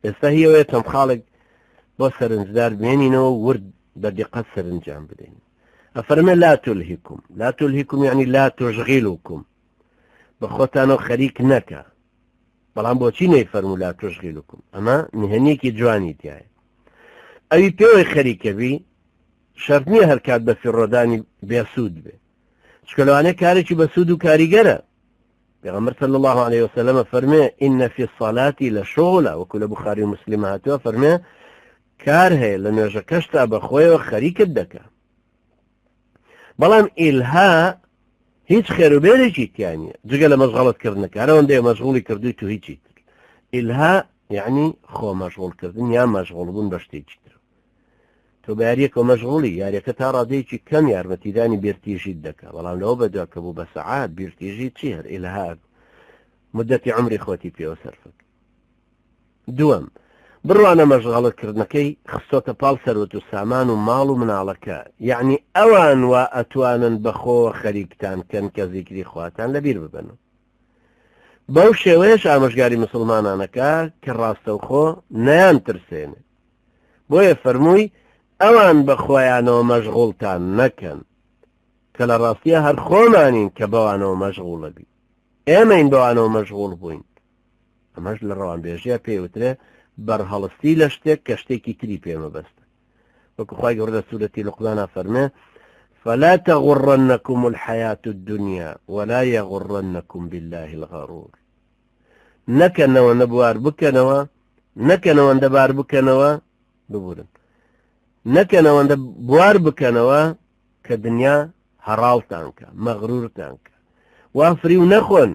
ئێستا هیەوەیە چەند خاڵێک بۆ سەرنجدار بێنینەوە ورد بە دقت سەرنجام بدەین. ئەفەرمێ لا تلهیکم یعنی لا تشغیلکم، بە خۆتانەوە خەریک نەکە. بەڵام بۆچی نەیفەرموو لا تشغیلکم؟ ئەمە نهێنیەکی جوانی تایە. ئەوی پێوەی خەریکەبی شەرت نییە هەر کات بە فیڕۆدانی بێسوود بێ، چکە لەوانەیە کارێکی بە سوود و کاریگەرە. پێغەمبەر صلی الله عليه وسلم فەرمێ ئین فی الصلاة لشغلا، وەکو لە بوخاری و مسلم هاتووە فەرمێ کار هەیە لە نوێژەکەشتا بەخۆیەوە خەریکت دەکە. بەڵام ئیلها هیچ خێروبێرێکی تیا نییە جگە لە مەشغەڵەتکردنەکە. هەرەوەندەیە مەشغوڵی کردووی تو هیچی تر. ئیلها یعنی خۆ مەشغوڵکردن یا مەشغوڵبوون بە شتێکی تر. تۆ بە یاریەکە مەشغوڵی، یاریەکە تا ڕادەیەکی کەم یارمەتیدانی بێرتیژیت دەکات، بەڵام لەوە بەدوا کە بوو بە سەعات بێرتیژی چی هەر ئیلها مدەتی عمری خۆتی پێوە سەرفەکە. دووەم، بڕوانە مەشغەڵەتکردنەکەی خستۆتە پاڵ سەرۆت و سامان و ماڵ و مناڵەکە، یعنی ئەوان وا ئەتوانن بەخۆوە خەریکتان کەن کە زیکری خواتان لەبیر ببەنەوە. بەو شێوەیەش ئامۆژگاری مسلمانانەکە کە ڕاستەوخۆ نەیان ترسێنێ. بۆیە فەرمووی ئەوان بە خۆیانەوە مەشغوڵتان نەکەن، کە لە ڕاستیە هەر خۆمانین کە بەوانەوە مەشغوڵە بی. ئێمەین بەوانەوە مەشغوڵ بووین. ئەمەش لە ڕەوانبێژیە پێوترێ بەرهەڵستی لە شتێک کە شتێکی تری پێمە بەستە. وەکو خوای گەورە لە سوورەتی لوقمانە فەرمێ فلا تغرنكم الحياة الدنيا ولا يغرنكم بالله الغرور. نەکەنەوە نەبوار بکەنەوە، نەکەنەوەندە بار بکەنەوە ببورن، نەکەنەوەندە بوار بکەنەوە کە دنیا هەڕاڵتان کە مەغرورتان کە. وافری و نەخۆن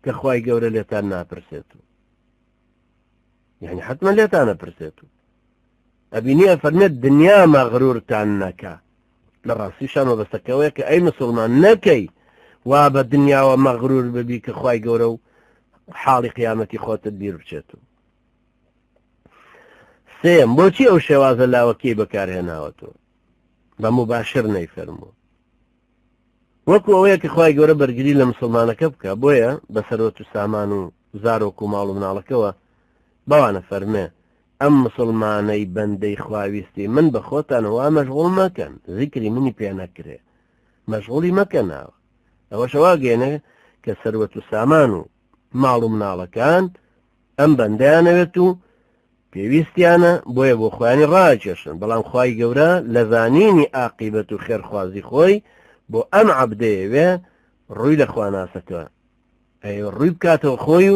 کە خوای گەورە لێتان ناپرسێت، یعنی حتما لێتانە پرسێت و ئەبینیە فەرمێت دنیا مەغرورتان نەکە. لە ڕاستیشانەوە بەستەکەوەیە کە ئەی مسلمان نەکەی وا بە دنیاوە مەغرور ببی کە خوای گەورە و حاڵی قیامەتی خۆتت بیر بچێت. سێم، بۆچی ئەو شێوازە لاوەکەی بەکارهێناوەتەوە؟ بە مباشر نەیفەرمووە، وەکو ئەوەیە کە خوای گەورە بەرگری لە مسلمانەکە بکە. بۆیە بە سەرۆت و سامان و زارۆک و ماڵ و مناڵەکەوە بەوانە فەرمێ ئەم مسلمانەی بەندەی خواویستی من بە خۆتانەوە مەشغوڵ مەکەن، زیکری منی پێ نەکرێ، مەشغوڵی مەکەناوە. ئەوەش واگەێنێ کە سەروەت و سامان و ماڵ و مناڵەکان ئەم بەندیانەوێت و پێویستیانە بۆیە بۆ خۆیانی ڕاکێشن. بەڵام خوای گەورە لە زانینی عاقیبەت و خێرخوازی خۆی بۆ ئەم عەبدەیەوێ ڕووی لە خواناسەکە ئەوە ڕووی بکاتەوە خۆی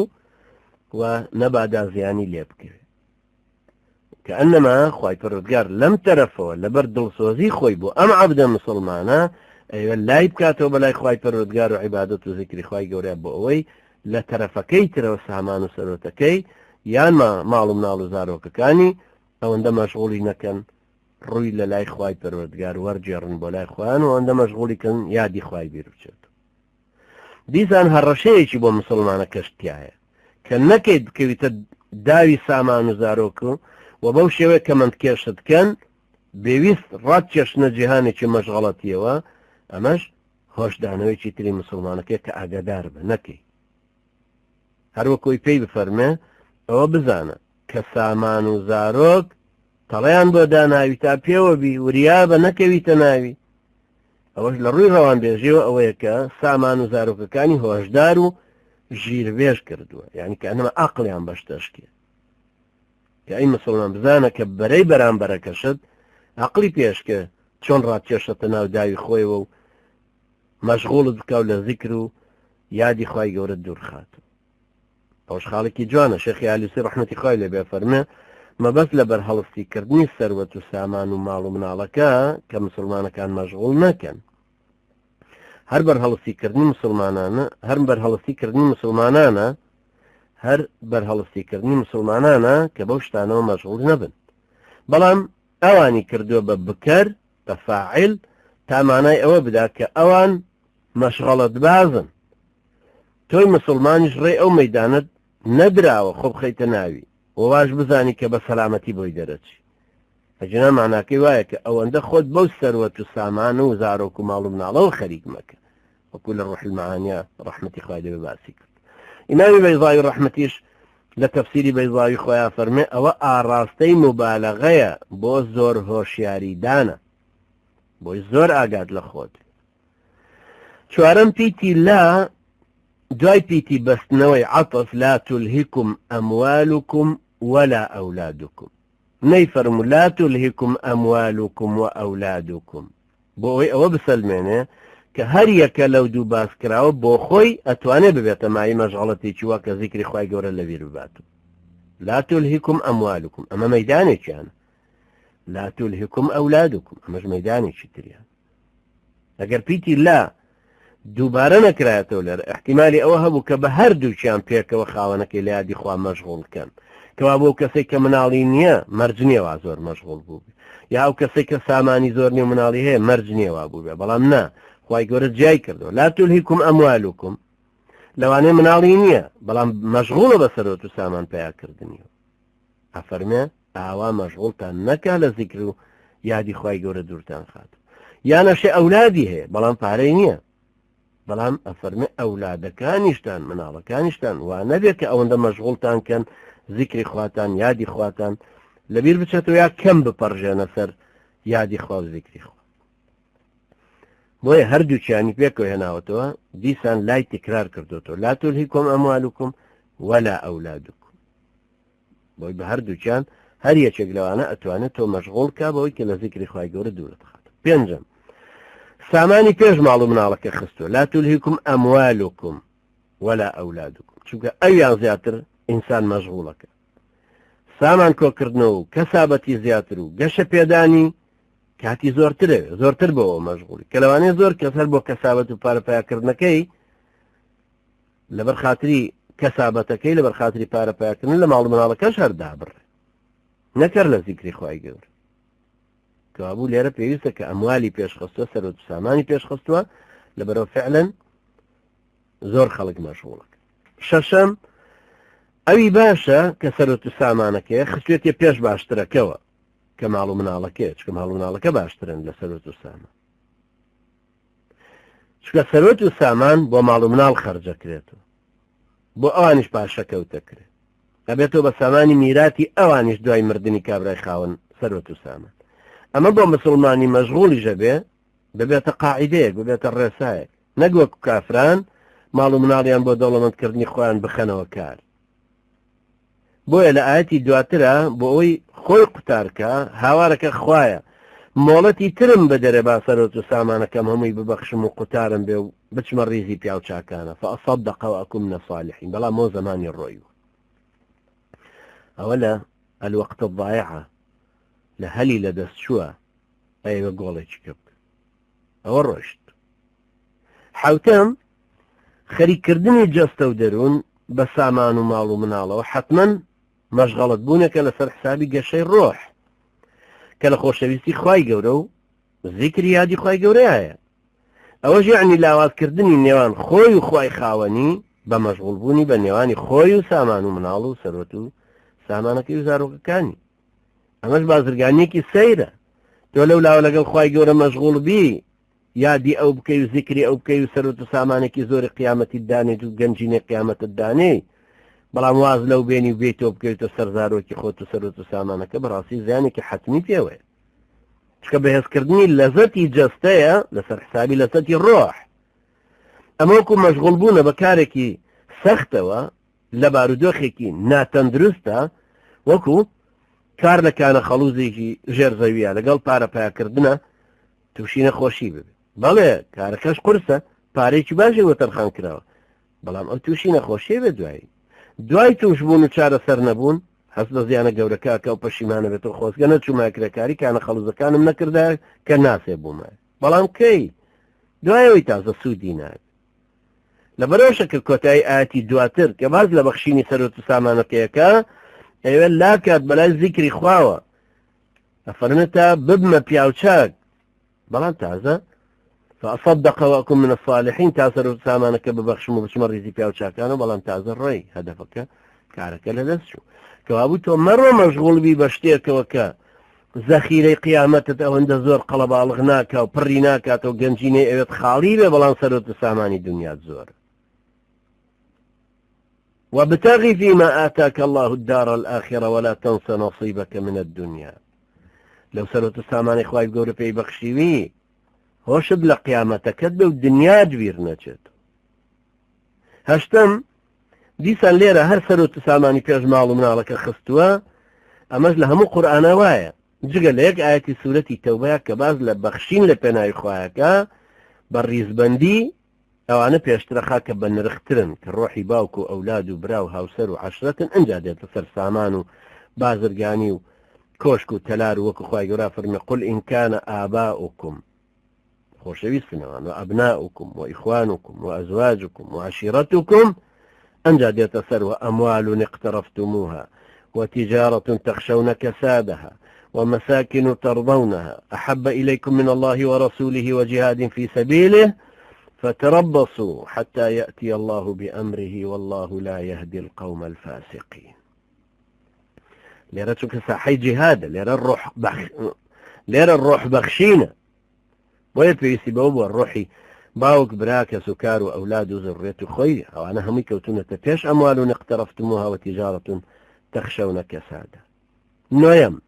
و نەبادا زیانی لێ بکەوێت. کە ئەنەما خوای پەروەردگار لەم تەرەفەوە لەبەر دڵسۆزی خۆی بۆ ئەم عەبدە مسلمانە ئەوە لای بکاتەوە بەلای خوای پەروەردگار و عیبادەت و زیکری خوای گەورە بۆ ئەوەی لە تەرەفەکەی ترەوە سامان و سەرۆتەکەی یان ماڵ و مناڵ و زارۆکەکانی ئەوەندە مەشغوڵی نەکەن، ڕووی لە لای خوای پەروەردگار وەرجێڕن بۆ لای خۆیان و ئەوەندە مەشغوڵی کەن یادی خوای بیر بچێت. دیسان هەڕەشەیەکی بۆ مسلمانە کەشتیایە کە نەکەیت بکەویتە داوی سامان و زارۆک و بەو شێوەیە کە منکێشتکەن بێویست ڕاتکێشنە جیهانێکی مەشغەڵەتیەوە. ئەمەش هۆشدانەوەیکی تری مسلمانەکە کە ئاگادار بە نەکەی. هەروەکۆی پێی بفەرمێ ئەوە بزانە کە سامان و زارۆک تەڵیان بۆ داناوی تا پێوە بی وریا بە نەکەویتە ناوی. ئەوەش لە ڕووی ڕەوانبێژیەوە ئەوەیە کە سامان و زارۆکەکانی هۆشدار و ژیربێژ کردووە، یعنی کە ئەنەمە عەقڵیان بەشتەشکێ کە ئەی مسلمان بزانە کە بەرەی بەرامبەرەکەشت عەقڵی پێشکە چۆن ڕاتکێشەتە ناو داوی خۆیەوە و مەشغوڵت بکە و لە زیکر و یادی خوای گەورە دوورخاتە. ئەوش خاڵێکی جوانە. شێخی ئالوسی ڕەحمەتی خوای لێبێ فەرمێ مەبەست لە بەرهەڵستیکردنی سەروەت و سامان و ماڵ و مناڵەکە کە مسلمانەکان مەشغوڵ نەکەن، هەر بەرهەڵستیکردنی مسلمانانە کە بەو شتانەوە مەشغوڵ نەبن. بەڵام ئەوانی کردووە بە بکەر بە فاعل تا مانای ئەوە بدا کە ئەوان مەشغەڵەت بازن. تۆی مسلمانیش ڕێ ئەو مەیدانت نەدراوە خۆ بخەیتە ناوی وواش بزانی کە بە سەلامەتی بۆی دەرەچی. ئەجنا معناکەی وایە کە ئەوەندە خۆت بەو سەروەت و سامان و زارۆک و ماڵ و مناڵەوە خەریک مەکە، وەکو لە ڕوح المعانیە ڕەحمەتی خوای لێ باسی کرد. ئیمامی بەیضاوی ڕەحمەتیش لتفسيري بيضاوي خويا فرمي او آراستي مبالغة بو زور هوشياري دانا بو زور آقاد لخوت شوارم بيتي لا دوای بيتي بستنوي عطف لا تلهكم أموالكم ولا أولادكم نيفرم لا تلهكم أموالكم وأولادكم بوي أو بسلمينه كهريك لو دو باس كراو بو خوي أتواني ببيت معي مشغلتي چوا كذكري خواي قورا لبير بباتو لا تلهكم أموالكم أما ميداني كان لا تلهكم أولادكم أما ميداني شتريان أقر بيتي لا دووبارە نەکرایەتەوە لەر احتیمالی ئەوە هەبوو کە بە هەردووچیان پێکەوە خاوەنەکەی لە یادی خوا مەشغوڵکەن کەوا بۆ کەسێک کە مناڵی نییە مەرج نییەوە زۆر مەشغوڵ بوو یا ئەو کەسێک کە سامانی زۆر نیە مناڵی هەیە مەرج نییەوە بوو بێ بەڵام نا خوای گەورە جای کردەوە لا تلهیکم ئەموالکم لەوانەیە مناڵی نییە بەڵام مەشغوڵە بە سەرۆت و سامان پیاکردنیەوە ئەفەرمێ ئاوا مەشغوڵتان نەکا لە زیکر و یادی خوای گەورە دوورتان خات یانەشێ ئەولادی هەیە بەڵام پارەی نییە بەڵام ئەفەرمێ ئەولادەکانیشتان مناڵەکانیشتان وا نەبێت کە ئەوەندە مەشغوڵتان کەن زیکری خواتان یادی خواتان لەبیر بچێتەوە یا کەم بپەڕژێنە سەر یادی خوا و زیکری خوا بۆیە هەردووچیانی پێکەوە هێناوەتەوە دیسان لای تکرار کردوتەوە لا تلهیکم ئەموالکم ولا ئەولادکم بۆی بە هەردووچیان هەر یەکێک لەوانە ئەتوانێت تۆ مەشغوڵ کا بەوەی کە لە زیکری خوای گەورە دوورت خات پێنجەم سامانی پێش ماڵ و مناڵەکە خستووە لا تلهیکم ئەموالکم ولا ئەولادکم چونکە ئەویان زیاتر ئینسان مەشغوڵەکە سامان کۆکردنەوە و کەسابەتی زیاتر و گەشە پێدانی کاتی زۆرتر بەوە مەشغوڵی کە لەوانەیە زۆر کەس هەر بۆ کەسابەت و پارەپایاکردنەکەی لەبەر خاتری کەسابەتەکەی لەبەر خاتری پارەپایاکردن لە ماڵ و مناڵەکەش هەردا بڕێ نەکەر لە زیکری خوای گەورە کەوابوو لێرە پێویستە کە ئەموالی پێشخستووە سەرۆت و سامانی پێشخستووە لەبەرەوە فعلەن زۆر خەڵک مەشغوڵەکە شەشەم ئەوی باشە کە سەرۆت و سامانەکەی خستوێتە پێش باشترەکەوە کە ماڵ و مناڵەکەی چکە ماڵ و مناڵەکە باشترن لە سەرۆت و سامان چکە سەرۆت و سامان بۆ ماڵ و مناڵ خەرجەکرێتەوە بۆ ئەوانیش پاشەکەوتەکرێت ئەبێتەوە بە سامانی میراتی ئەوانیش دوای مردنی کابرای خاوەن سەرۆت و سامان ئەمە بۆ مسلمانی مەشغوڵی ژەبێ ببێتە قاعیدەیەک ببێتە ڕێسایەک نەگوەک کافران ماڵ و مناڵیان بۆ دەوڵەمەندکردنی خۆیان بخەنەوە کار بۆیە لە ئاەتی دواترە بۆ ئەوی خۆی قوتارکە هاوارەکە خوایە مۆڵەتی ترم بە دەرێ با سەرۆت و سامانەکەم هەمووی ببەخشم و قوتارم بێ و بچمە ڕیزی پیا و چاکانە فەئەصەدەق وەئەکون منە الصالحین بەڵام مۆ زەمانی ڕۆی ئەوە لە الوەقت الضایعە لە هەلی لە دەست چووە ئەوە گۆڵێکی کە بکە ئەوە ڕۆشت حوتەم خەریکردنی جەستە و دەروون بە سامان و ماڵ و مناڵەوە حتمما مەشغەڵەت بوونێکە لەسەر حسابی گەشەی ڕۆح کە لە خۆشەویستی خوای گەورە و زیکری یادی خوای گەورەیە ئەوەش یعنی لاوازکردنی نێوان خۆی و خوای خاوەنی بە مەشغوڵبوونی بە نێوانی خۆی و سامان و مناڵ و سەرۆت و سامانەکەی و زارۆکەکانی ئەمەش بازرگانیەکی سەیرە تۆ لەو لاوە لەگەڵ خوای گەورە مەشغوڵ بی یادی ئەو بکەی و زیکری ئەو بکەی و سەرۆت و سامانێکی زۆری قیامەتی دانێت و گەنجینە قیامەتت دانێ بەڵام واز لەو بێنی و بێتەوە بکەویتە سەر زارۆکی خۆت و سەرۆت و سامانەکە بەڕاستی زیانێکی حتمی پێوەیە چکە بەهێزکردنی لەزەتی جەستەیە لەسەر حسابی لەزەتی ڕۆح ئەمە وەکو مەشغوڵ بوونە بە کارێکی سەختەوە لە بارودۆخێکی ناتەندروستە وەکو کار لەکانە خەڵوزێکی ژێرزەویە لەگەڵ پارەپایاکردنە تووشی نەخۆشی ببێت بەڵێ کارەکەش قورسە پارێکی باشی وەتەرخان کراوە بەڵام ئەو تووشی نەخۆشیە بێ دوای توش بوون و چارە سەر نەبوون هەست لە زیانە گەورەکە و پەشیمانە بێتەوە خۆزگە نەچووماکرەکاری کانە خەڵوزەکانم نەکردا کە ناسێ بوومە بەڵام کەی دوایەوەی تازە سوودی نات لەبەرەوەشە کرد کۆتایی ئاەتی دواتر کە باز لە بەخشینی سەرۆت و سامانەکەیەکە ئەوێ لاکات بەلای زیکری خواوە ئەفەرمێتە ببمە پیاوچاک بەڵام تازە فأصدق وأكون من الصالحين تاسر سامانك ببخشم وبشمر ريزي بياو شاكانو بلان تازر ري هدفك كارك لدسشو كوابو تو مرة مشغول بي بشتيك وكا ذخيرة قيامتت او اند زور قلب الغناك او بريناك او جنجيني اوت خاليبه بلان سروت ساماني دنيا زور وابتغ فيما آتاك الله الدار الآخرة ولا تنس نصيبك من الدنيا. لو سروت السامان إخوائي بقول في بخشيوي هوشد لقيامتك كدب والدنيا جبير نجد. هشتم دیسان لێرە هەر سەر و سامانی پێش ماڵ و مناڵەکە خستووە ئەمەش لە هەموو قورئانە وایە جگە لە یەک ئاەتی سوورەتی تەوبەیە کە باز لە بەخشین لە پێناوی خوایەکە بە ڕیزبەندی ئەوانە پێشترەخا کە بە نرخترن کە ڕۆحی باوک و ئەولاد و برا و هاوسەر و عەشرەتن ئەنجا دێتە سەر سامان و بازرگانی و کۆشک و تەلار و وەکو خوای گەورە فەرمێ قل ئین کانە ئاباؤکم خۆشەویستنەوان و ئەبناؤکم و ئیخوانکم و ئەزواجکم و عەشیرەتکم أنجا يتسر وأموال اقترفتموها وتجارة تخشون كسادها ومساكن ترضونها أحب إليكم من الله ورسوله وجهاد في سبيله فتربصوا حتى يأتي الله بأمره والله لا يهدي القوم الفاسقين. ليرتك ساحي جهاد لير الروح بخشينا ويتبعي سبوب الروحي باوك براك سكار وأولاد وزرية خوي أو أنا همي كوتونة فيش أموال اقترفتموها وتجارة تخشون كسادة. نويم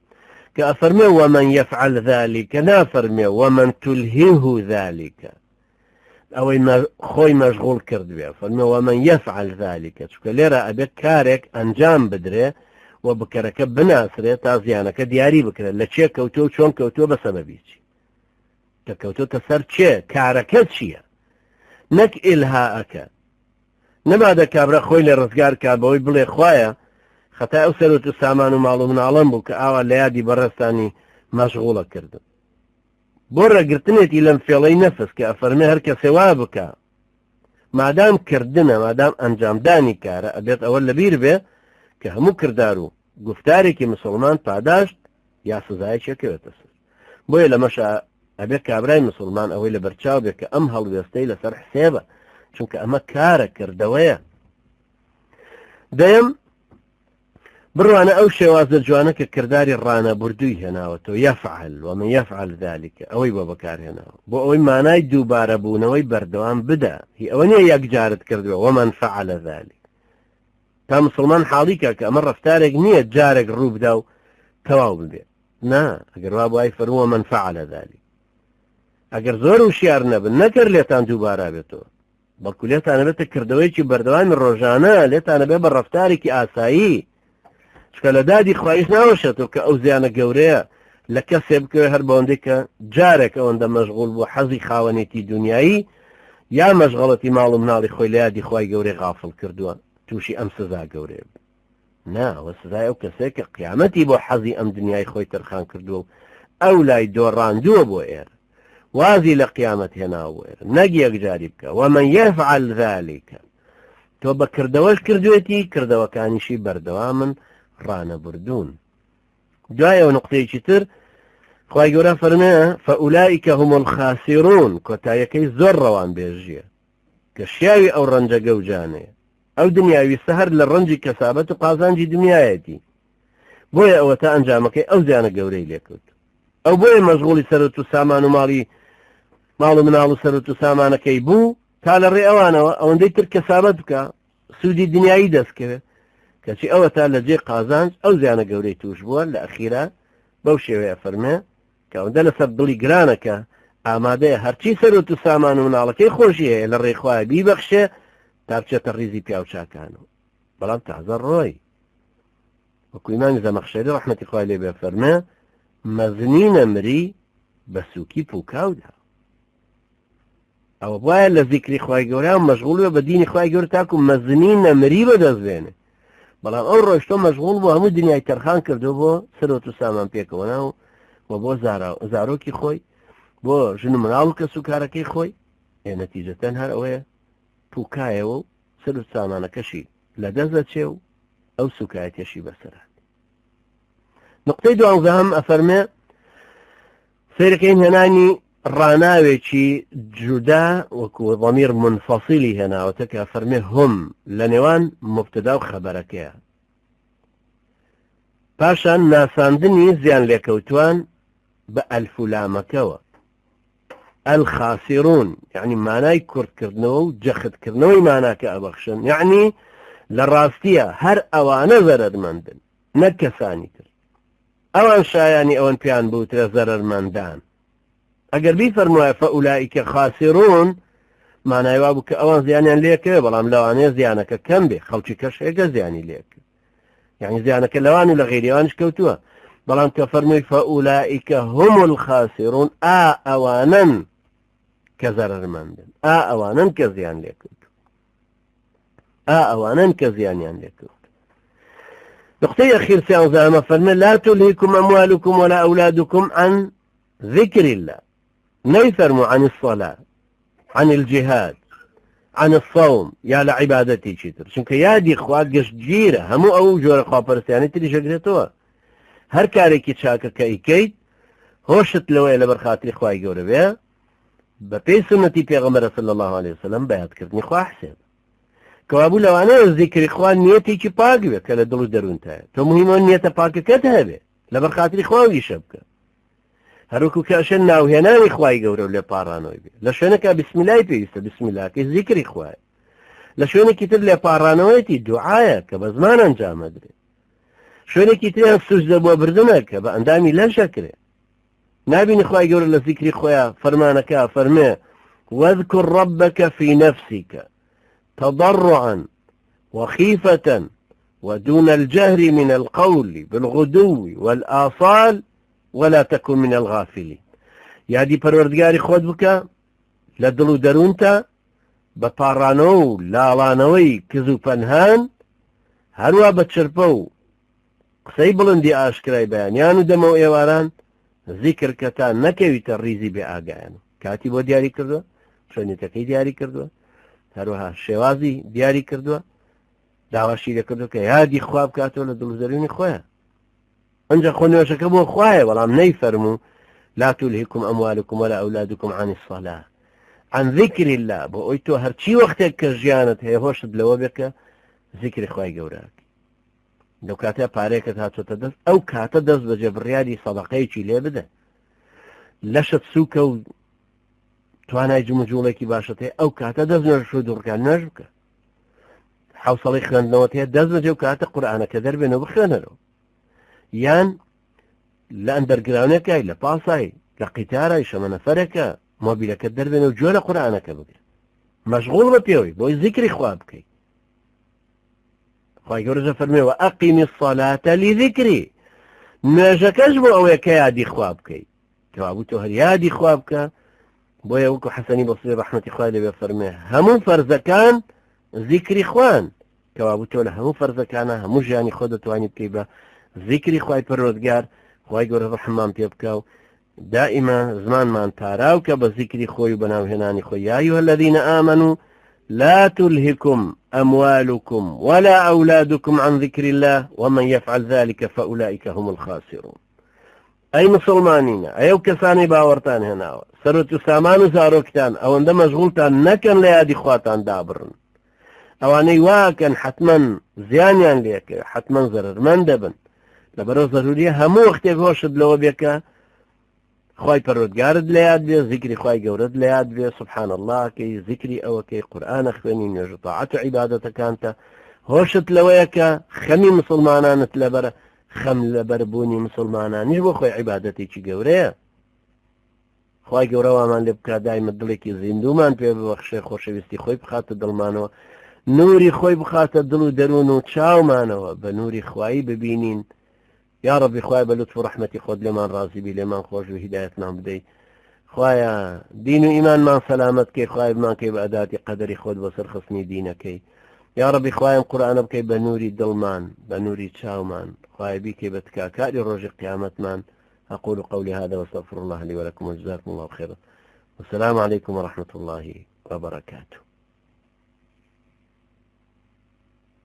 كأفرمي ومن يفعل ذلك نافرمي ومن تلهيه ذلك أو ما خوي مشغول كرد بيه فرمي ومن يفعل ذلك شو ليرا أبيك كارك أنجام بدري وبكرك بناسري تازيانك دياري بكرة لتشي كوتو شون كوتو بسببيش كوتو تسر چه كاركت چيه نك إلهاءك نبعد كابرا خوي لرزقار كابوي بلي خوايا خطا أوسلو تسامان ومعلوم من عالم بو كآوى الليادي برستاني مشغولة كردن بورا قرتنيتي لم فيلي نفس كأفرمي هركا سوابك مادام كردنا مادام أنجام داني كارا أبيت أول لبير بي كهمو كردارو قفتاري كي مسلمان پاداشت يا سزاي شكوة تسر بوي لمشا أبيك كابراي مسلمان أوي لبرچاو بك أم هەڵوێستەی لەسەر حسێبە چونکە ئەمە کارە کردەوەیە. دەیەم بڕوانە ئەو شێوازە جوانە کە کردداری ڕانە بردووی هێناوەتەوە یەفعل ومن يفعل ذلك ئەوەی بۆ بەکارهێناوە بۆ ئەوەی مانای دووبارە بوونەوەی بەردەوام بدا هی ئەوە نییە یەکجارت کردووە ومن فعل ذلك تا مسلمان حاڵیکە کە ئەمە ڕەفتارێک نییە جارێک ڕوو بدا و تەواو ببێت نا ئەگەر وا بۆ ئای فەرمووە من فعل ذلك ئەگەر زۆر وشیار نەبن نەکرد لێتان دووبارە بێتەوە بەڵکو لێتانە بێتە کردەوەیکی بەردەوامی ڕۆژانە لێتانە بێ بە ڕەفتارێکی ئاسایی چکە لە دادی خوایش ناوەشێتەوە کە ئەو زیانە گەورەیە لە کەسێ بکەوێ هەر بەوەندەی کە جارێک ئەوەندە مەشغوڵ بوو حەزی خاوەنێتی دنیایی یا مەشغەڵەتی ماڵ و مناڵی خۆی لە یادی خوای گەورەی غافڵ کردووە تووشی ئەم سزا گەورەیە ناوە سزای ئەو کەسێک کە قیامەتی بۆ حەزی ئەم دنیای خۆی تەرخان کردووە و ئەو لای دۆڕاندووە بۆ ئێرە وازي لقيامة هنا وير نجي يجاربك ومن يفعل ذلك تو بكردواش كردوتي كردوا كان شي بردوامن رانا بردون جاي ونقطة كتر خواهي قولا فرمي فأولئك هم الخاسرون كتايكي زر روان بيجيه كشياوي أو رنجا قوجاني أو دنياوي سهر للرنجي كسابة قازانجي دنيايتي بويا أو تأنجامك أو زيانا قوري ليكوت أو بويا مشغولي سرتو سامان ومالي ماڵ و مناڵ و سەرەت و سامانەکەی بوو تا لە ڕێ ئەوانەوە ئەوەندەی تر کەسابەت بکە سوودی دنیایی دەستکەوێت کەچی ئەوە تا لە جێ قازانج ئەو زیانە گەورەی توش بووە لە ئەخیرا بەو شێوەیە فەرمێ کە ئەوەندە لەسەر دڵی گرانەکە ئامادەیە هەرچی سەرەت و سامان و مناڵەکەی خۆشی هەیە لە ڕێخوایە بیبەخشێ تا بچێتە ڕیزی پیاوچاکانەوە بەڵام تازە ڕۆی وەکو ئیمامی زەمەخشەری ڕەحمەتی خوای لێ بێ فەرمێ مەزنی نەمری بە سووکی پووکاودا ئەوە وایە لە ذیکری خوای گەورە مەشغوڵ بە دینی خوای گەورە تاکو مەزنی نەمری بەدەستبێنێ بەڵام ئەو ڕۆیشتۆ مەشغوڵ بۆ هەموو دنیای تەرخان کردو بۆ سەرەت و سامان پێکەوەنا و بۆ زارۆکی خۆی بۆ ژن و مناڵ و کەس و کارەکەی خۆی نەتیجەتەن هەر ئەوەیە پووکایەوە و سەر و سامانەکەشی لە دەست دەچێ و ئەو سوکایەتیەشی بەسەرات. نقطەی دوانزەهەم ئەفەرمێ سەیرەکەین هێنانی ڕاناوێکی جودا وەکو ضەمیر منفەسیلی هێناوەتە کە فەرمێ هم لە نێوان مبتدا و خەبەرەکەیە پاشان ناساندنی زیان لێکەوتوان بە ئەلفولامەکەوە الخاسرون يعني مانای کورتکردنەوە و جەختکردنەوەی ماناکە ئەبەخشن يعني للراستية هر أوان زرر مندن نكساني تر أوان شاياني أوان بيان بوتر زرر مندان أقر بيفرموا فأولئك خاسرون معنى يوابك أوان زيانيان ليك بلام لواني زيانك كم بي خلشي كشيك زياني ليك يعني زيانك لواني لغيري وانش كوتوها بلام كفرموا فأولئك هم الخاسرون أوانا كزرر مندن أوانا كزيان ليك أوانا كزيانيان ليك نقطة أخير سيان زعما فرمي لا تلهكم أموالكم ولا أولادكم عن ذكر الله نيفرموا عن الصلاة عن الجهاد عن الصوم يا لعبادتي شتر شنك يا دي خواه قشجيرة همو أو جورة خواه برسياني تري شكرتوها هر كاريكي تشاكا كايكيت هوشت لوي لبرخاتي خواه يقول بيها بپی سنتي پیغمبر صلى الله عليه وسلم بيات كردني خواه حسين كوابو لو أنا الذكر إخوان نيتي كي باقي كلا دلو درون تاي تو مهمون نيتا باقي كتها بي لبرخاتي خواه يشبك هروكو كاشن ناو هناني خواهي قورو لبارانوي بي لشونك بسم الله بيسا بسم الله كي ذكر خواهي لشونك كتر لبارانوي تي دعايا كبزمان انجام ادري شونك كتر سجد بو بردنك باندامي لا شكري نابي خواهي قورو لذكر خواهي فرمانك فرمي واذكر ربك في نفسك تضرعا وخيفة ودون الجهر من القول بالغدو والآصال ولا تكن من الغافلين يادي پروردگاری خود بك لدلو درونتا بپارانو لالانوي كزو پنهان هروا بچرپو قسەی بڵندی ئاشکرای بەیانیان و دەمە و ئێواران ذیکر کەتا نەکەویتە ڕیزی بێ ئاگایان کاتی بۆ دیاری کردووە شوێنێتەکەی دیاری کردووە هەروەها شێوازی دیاری کردووە داواشی لێکردو کە یادی خوا بکاتەوە لە دڵزەرینی خۆیان ئەنجا خۆنوێژەکە بۆ خوایە بەڵام نەیفەرموو لا تلهكم أموالكم ولا أولادكم عن الصلاة عن ذكر الله بۆ ئەوی تۆ هەرچی وەختێک کە ژیانت هەیە هۆشت لەوە بێ کە ذیکری خوای گەوراکە لەو کاتە پارەیەکت هاتوۆتە دەست ئەو کاتە دەست بە جێبڕیاری سەدەقەیەکی لێ بدە لەشت سووکە و توانای جمجوڵێکی باشت هەیە ئەو کاتە دەست نوێژ و دوڕکان نوێژ بکە حوسڵی خوێندنەوەت هەیە دەست بەجێ و کاتە قورئانەکە دەربێنەوە بخوێنەرەوە یان لە ئەندەرگراونەکەی لە پاسای لە قیتارای شەمەنەفەرەکە مۆبیلەکەت دەربێنە و گوێ لە قورئانەکە بگرێت مەشغوڵ بە پێوەی بۆی ذیکری خوا بکەیت خوای گەورە فەرمێوە ئەقیمی الصەلاتە لیذیکری نوێژەکەش بۆ ئەوەیە کە یادی خوا بکەیت کەوابوو تۆ هەر یادی خوا بکە بۆیە وەکو حەسەنی بەسری ڕەحمەتی خوای لێبێ فەرمێ هەموو فەرزەکان ذیکری خوان کەوابوو تۆ لە هەموو فەرزەکانە هەموو ژیانی خۆ دەتوانیت بکەیت بە ذیکری خوای پەروەردگار خوای گەورە ڕەحمان پێ بکە و دائما زمانمان تاراو کە بە ذیکری خۆی و بەناوهێنانی خۆی یا أيها الذين آمنوا لا تلهكم أموالكم ولا أولادكم عن ذكر الله ومن يفعل ذلك فأولئك هم الخاسرون أي مسلمانين أيو كساني باورتان هنا سروت سامان زاروكتان أو عند مشغولتان نكن ليادي خواتان دابرن أواني واكن حتما زيانيان ليك حتما ضرر من دبن لبرو ضرورية همو وقتك هوشد لو بيكا خواهی پەروەردگارت لە یاد بێ ذیکری خوای گەورەت لە یاد بێ سبحان الله کەی ذیکری ئەوەکەی قورئانە خوێنی نوێژ تاعەت و عیبادەتەکانتە هۆشت لەوەیە کە خەمی مسلمانانت لەبەر خەم لەبەربوونی مسلمانانیش بۆ خۆی عیبادەتێکی گەورەیە خوای گەورە وامان لێ بکات دایمە دڵێکی زیندومان پێ ببەخشێ خۆشەویستی خۆی بخاتە دڵمانەوە نوری خۆی بخاتە دڵ و دەروون و چاومانەوە بە نوری خوایی ببینین يا ربي خوايا بلطف ورحمتي خود لمن راضي بي لمن خوش وهدايتنا بدي خوايا دين وإيمان من سلامتك خوايا بمان كي بأداتي قدري خود بصر خصني دينك يا ربي خوايا القرآن بكي بنوري دلمان بنوري تشاومان خوايا بيكي بتكاكاري رجع قيامت من أقول قولي هذا واستغفر الله لي ولكم وجزاكم الله خيرا والسلام عليكم ورحمة الله وبركاته